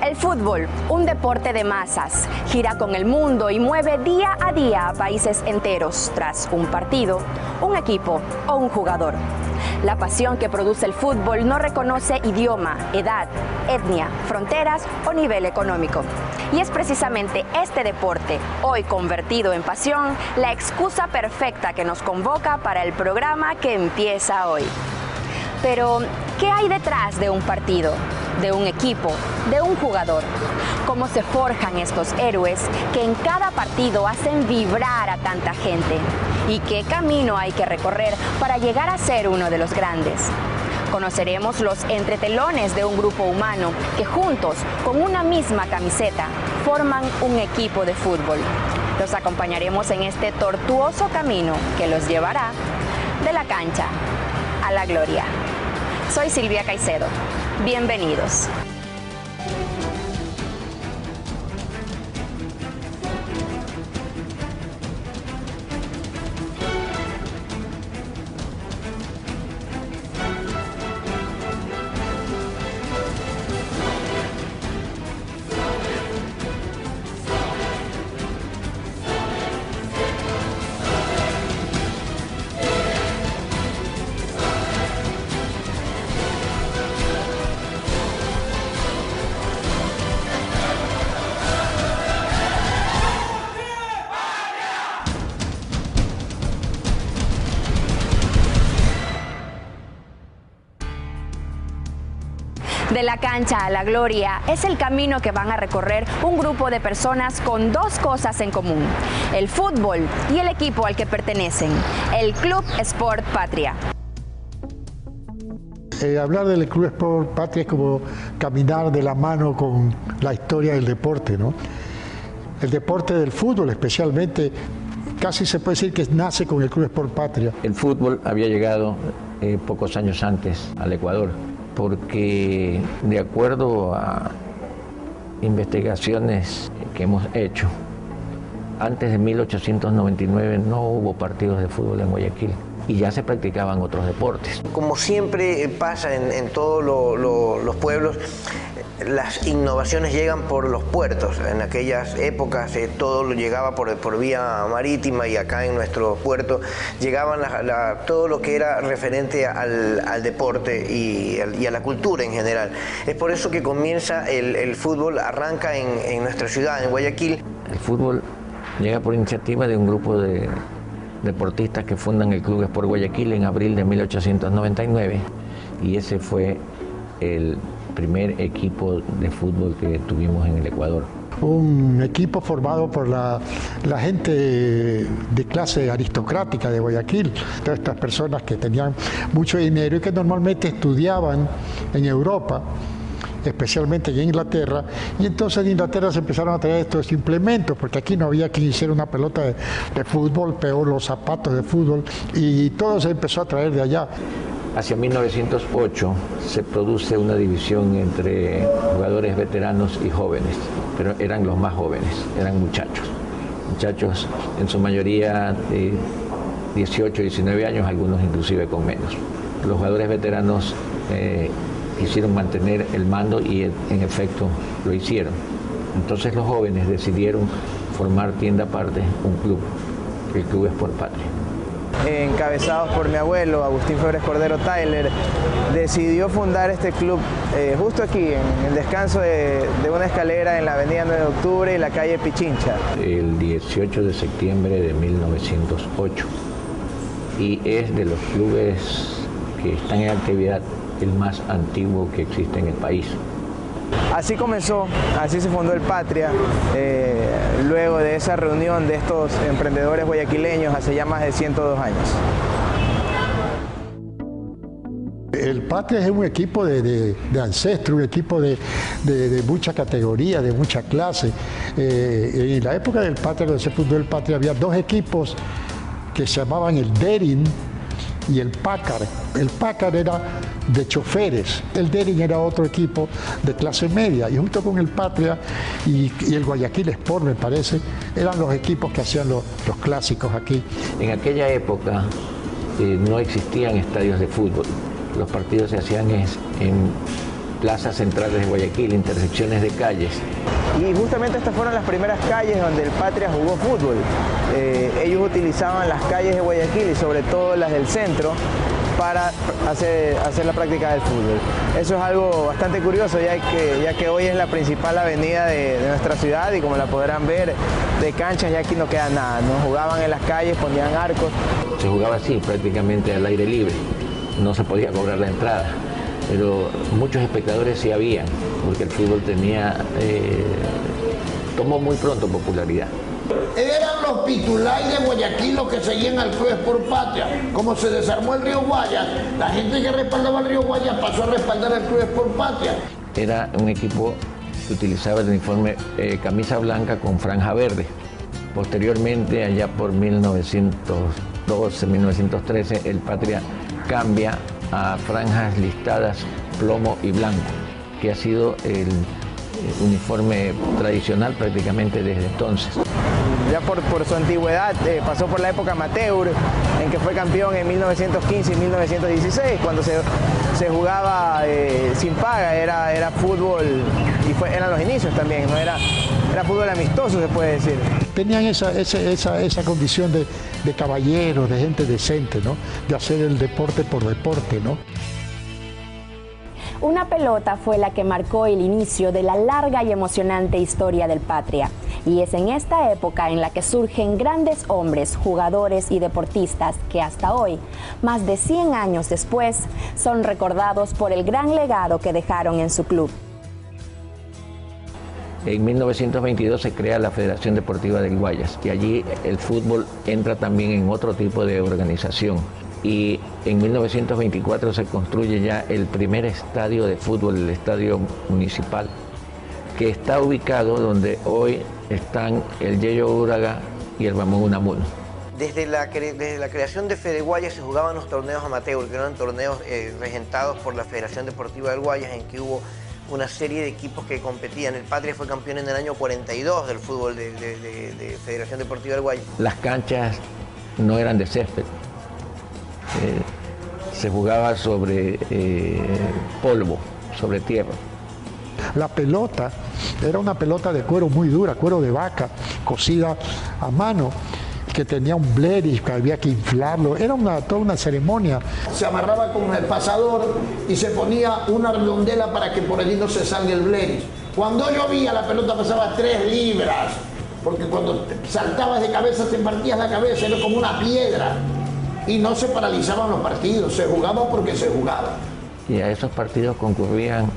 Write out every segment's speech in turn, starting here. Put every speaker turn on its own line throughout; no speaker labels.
El fútbol, un deporte de masas, gira con el mundo y mueve día a día a países enteros tras un partido, un equipo o un jugador. La pasión que produce el fútbol no reconoce idioma, edad, etnia, fronteras o nivel económico. Y es precisamente este deporte, hoy convertido en pasión, la excusa perfecta que nos convoca para el programa que empieza hoy. Pero, ¿qué hay detrás de un partido, de un equipo, de un jugador? ¿Cómo se forjan estos héroes que en cada partido hacen vibrar a tanta gente? ¿Y qué camino hay que recorrer para llegar a ser uno de los grandes? Conoceremos los entretelones de un grupo humano que juntos, con una misma camiseta, forman un equipo de fútbol. Los acompañaremos en este tortuoso camino que los llevará de la cancha a la gloria. Soy Silvia Caicedo. Bienvenidos. De la cancha a la gloria es el camino que van a recorrer un grupo de personas con dos cosas en común: el fútbol y el equipo al que pertenecen, el Club Sport Patria.
Hablar del Club Sport Patria es como caminar de la mano con la historia del deporte, ¿no? El deporte del fútbol especialmente, casi se puede decir que nace con el Club Sport Patria.
El fútbol había llegado pocos años antes al Ecuador, porque de acuerdo a investigaciones que hemos hecho, antes de 1899 no hubo partidos de fútbol en Guayaquil y ya se practicaban otros deportes.
Como siempre pasa en todos los pueblos, las innovaciones llegan por los puertos. En aquellas épocas todo lo llegaba por vía marítima, y acá en nuestro puerto llegaban todo lo que era referente al deporte y a la cultura en general. Es por eso que comienza el fútbol, arranca en nuestra ciudad, en Guayaquil.
El fútbol llega por iniciativa de un grupo de deportistas que fundan el Club Sport Guayaquil en abril de 1899, y ese fue el primer equipo de fútbol que tuvimos en el Ecuador.
Un equipo formado por la gente de clase aristocrática de Guayaquil, todas estas personas que tenían mucho dinero y que normalmente estudiaban en Europa, especialmente en Inglaterra, y entonces en Inglaterra se empezaron a traer estos implementos, porque aquí no había quien hiciera una pelota de fútbol, peor los zapatos de fútbol, y todo se empezó a traer de allá.
Hacia 1908 se produce una división entre jugadores veteranos y jóvenes, pero eran los más jóvenes, eran muchachos en su mayoría de 18, 19 años, algunos inclusive con menos. Los jugadores veteranos quisieron mantener el mando y en efecto lo hicieron. Entonces los jóvenes decidieron formar tienda aparte, un club, el Club Sport Patria.
Encabezados por mi abuelo, Agustín Febres Cordero Tyler, decidió fundar este club justo aquí, en el descanso de una escalera en la avenida 9 de Octubre y la calle Pichincha.
El 18 de septiembre de 1908, y es de los clubes que están en actividad el más antiguo que existe en el país.
Así comenzó, así se fundó el Patria, luego de esa reunión de estos emprendedores guayaquileños hace ya más de 102 años.
El Patria es un equipo de ancestros, un equipo de mucha categoría, de mucha clase. En la época del Patria, cuando se fundó el Patria, había dos equipos que se llamaban el Derin y el Packard. El Packard era de choferes, el Derin era otro equipo de clase media, y junto con el Patria y el Guayaquil Sport, me parece, eran los equipos que hacían los clásicos aquí.
En aquella época no existían estadios de fútbol, los partidos se hacían en plazas centrales de Guayaquil, intersecciones de calles.
Y justamente estas fueron las primeras calles donde el Patria jugó fútbol. Ellos utilizaban las calles de Guayaquil y sobre todo las del centro para hacer la práctica del fútbol. Eso es algo bastante curioso, ya que hoy es la principal avenida de nuestra ciudad y como la podrán ver, de canchas ya aquí no queda nada, ¿no? Jugaban en las calles, ponían arcos.
Se jugaba así, prácticamente al aire libre, no se podía cobrar la entrada, pero muchos espectadores sí habían, porque el fútbol tomó muy pronto popularidad.
Eran los pitulay de Guayaquil los que seguían al Club Sport Patria. Como se desarmó el Río Guayas, la gente que respaldaba el Río Guayas pasó a respaldar al Club Sport Patria.
Era un equipo que utilizaba el uniforme camisa blanca con franja verde. Posteriormente, allá por 1912, 1913, el Patria cambia a franjas listadas plomo y blanco, que ha sido el uniforme tradicional prácticamente desde entonces.
Ya por su antigüedad, pasó por la época amateur, en que fue campeón en 1915 y 1916, cuando se jugaba sin paga, era fútbol, y eran los inicios también, ¿no? Era fútbol amistoso, se puede decir.
Tenían esa condición de caballeros, de gente decente, ¿no? De hacer el deporte por deporte, ¿no?
Una pelota fue la que marcó el inicio de la larga y emocionante historia del Patria. Y es en esta época en la que surgen grandes hombres, jugadores y deportistas que hasta hoy, más de 100 años después, son recordados por el gran legado que dejaron en su club.
En 1922 se crea la Federación Deportiva del Guayas y allí el fútbol entra también en otro tipo de organización. Y en 1924 se construye ya el primer estadio de fútbol, el estadio municipal, que está ubicado donde hoy están el Yeyo Uraga y el Ramón Unamuno.
Desde la creación de Fede Guayas se jugaban los torneos amateur, que eran torneos regentados por la Federación Deportiva del Guayas, en que hubo una serie de equipos que competían. El Patria fue campeón en el año 42 del fútbol de Federación Deportiva del Guayas.
Las canchas no eran de césped. Se jugaba sobre polvo, sobre tierra.
La pelota era una pelota de cuero muy dura, cuero de vaca, cocida a mano, que tenía un bleris, que había que inflarlo, era toda una ceremonia.
Se amarraba con el pasador y se ponía una redondela para que por allí no se salga el bleris. Cuando llovía la pelota pesaba 3 libras, porque cuando saltabas de cabeza te partías la cabeza, era como una piedra. Y no se paralizaban los partidos, se jugaba porque se jugaba.
Y a esos partidos concurrían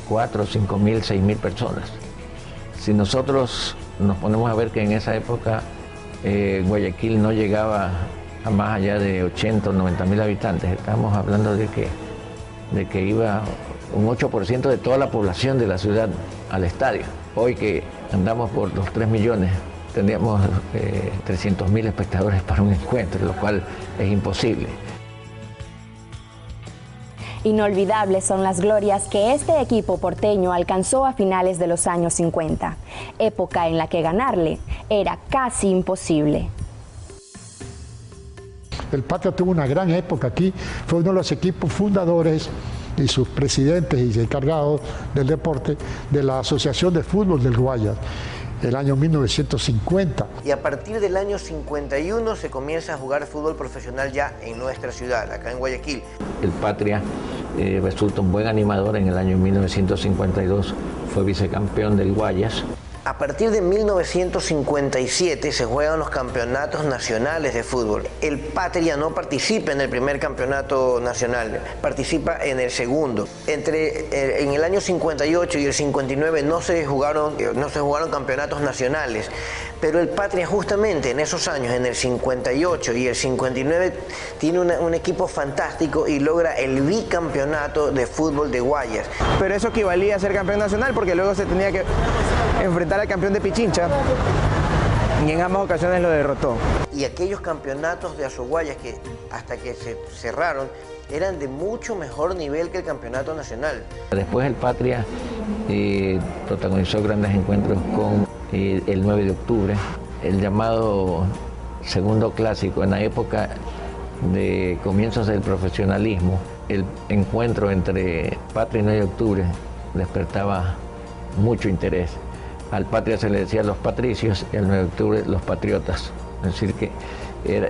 4, 5 mil, 6 mil personas. Si nosotros nos ponemos a ver que en esa época Guayaquil no llegaba a más allá de 80 o 90 mil habitantes, estamos hablando de que iba un 8% de toda la población de la ciudad al estadio. Hoy que andamos por los 3 millones, tendríamos 300.000 espectadores para un encuentro, lo cual es imposible.
Inolvidables son las glorias que este equipo porteño alcanzó a finales de los años 50, época en la que ganarle era casi imposible.
El Patria tuvo una gran época aquí, fue uno de los equipos fundadores y sus presidentes y encargados del deporte de la Asociación de Fútbol del Guayas, el año 1950.
Y a partir del año 51 se comienza a jugar fútbol profesional ya en nuestra ciudad, acá en Guayaquil.
El Patria resulta un buen animador. En el año 1952 fue vicecampeón del Guayas.
A partir de 1957 se juegan los campeonatos nacionales de fútbol. El Patria no participa en el primer campeonato nacional, participa en el segundo. En el año 58 y el 59 no se jugaron campeonatos nacionales, pero el Patria justamente en esos años, en el 58 y el 59, tiene un equipo fantástico y logra el bicampeonato de fútbol de Guayas.
Pero eso equivalía a ser campeón nacional porque luego se tenía que enfrentar al campeón de Pichincha y en ambas ocasiones lo derrotó.
Y aquellos campeonatos de Azoguayas que hasta que se cerraron eran de mucho mejor nivel que el campeonato nacional.
Después el Patria protagonizó grandes encuentros con el 9 de octubre, el llamado segundo clásico en la época de comienzos del profesionalismo. el encuentro entre Patria y 9 de octubre despertaba mucho interés. Al Patria se le decía los patricios y al 9 de octubre los patriotas. Es decir, que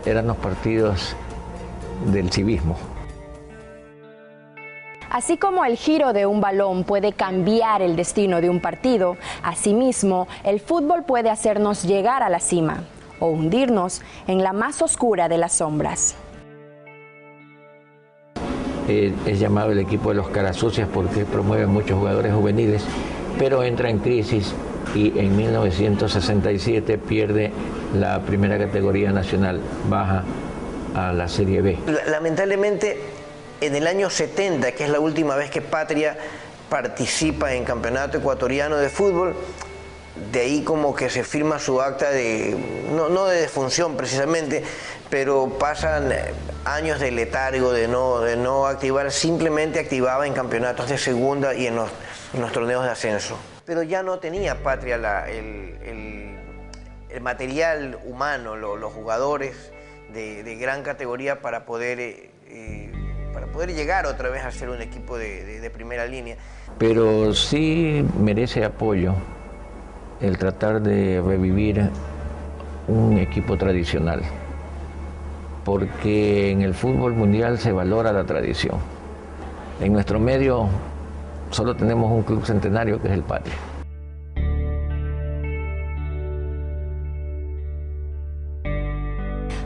eran los partidos del civismo.
Así como el giro de un balón puede cambiar el destino de un partido, asimismo, el fútbol puede hacernos llegar a la cima o hundirnos en la más oscura de las sombras.
Es llamado el equipo de los caras sucias porque promueve muchos jugadores juveniles, pero entra en crisis y en 1967 pierde la primera categoría nacional, baja a la Serie B.
Lamentablemente, en el año 70, que es la última vez que Patria participa en campeonato ecuatoriano de fútbol, de ahí como que se firma su acta de, no de defunción precisamente, pero pasan años de letargo, de no activar, simplemente activaba en campeonatos de segunda y en los torneos de ascenso. Pero ya no tenía Patria el material humano, los jugadores de gran categoría para poder llegar otra vez a ser un equipo de primera línea.
Pero sí merece apoyo el tratar de revivir un equipo tradicional, porque en el fútbol mundial se valora la tradición. En nuestro medio solo tenemos un club centenario que es el Patria.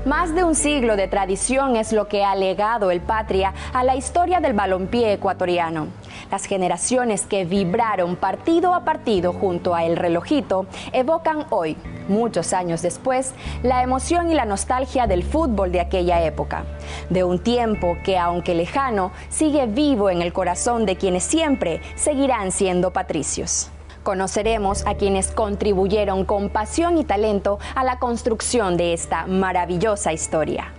Más de un siglo de tradición es lo que ha legado el Patria a la historia del balompié ecuatoriano. Las generaciones que vibraron partido a partido junto a El Relojito evocan hoy, muchos años después, la emoción y la nostalgia del fútbol de aquella época. De un tiempo que, aunque lejano, sigue vivo en el corazón de quienes siempre seguirán siendo patricios. Conoceremos a quienes contribuyeron con pasión y talento a la construcción de esta maravillosa historia.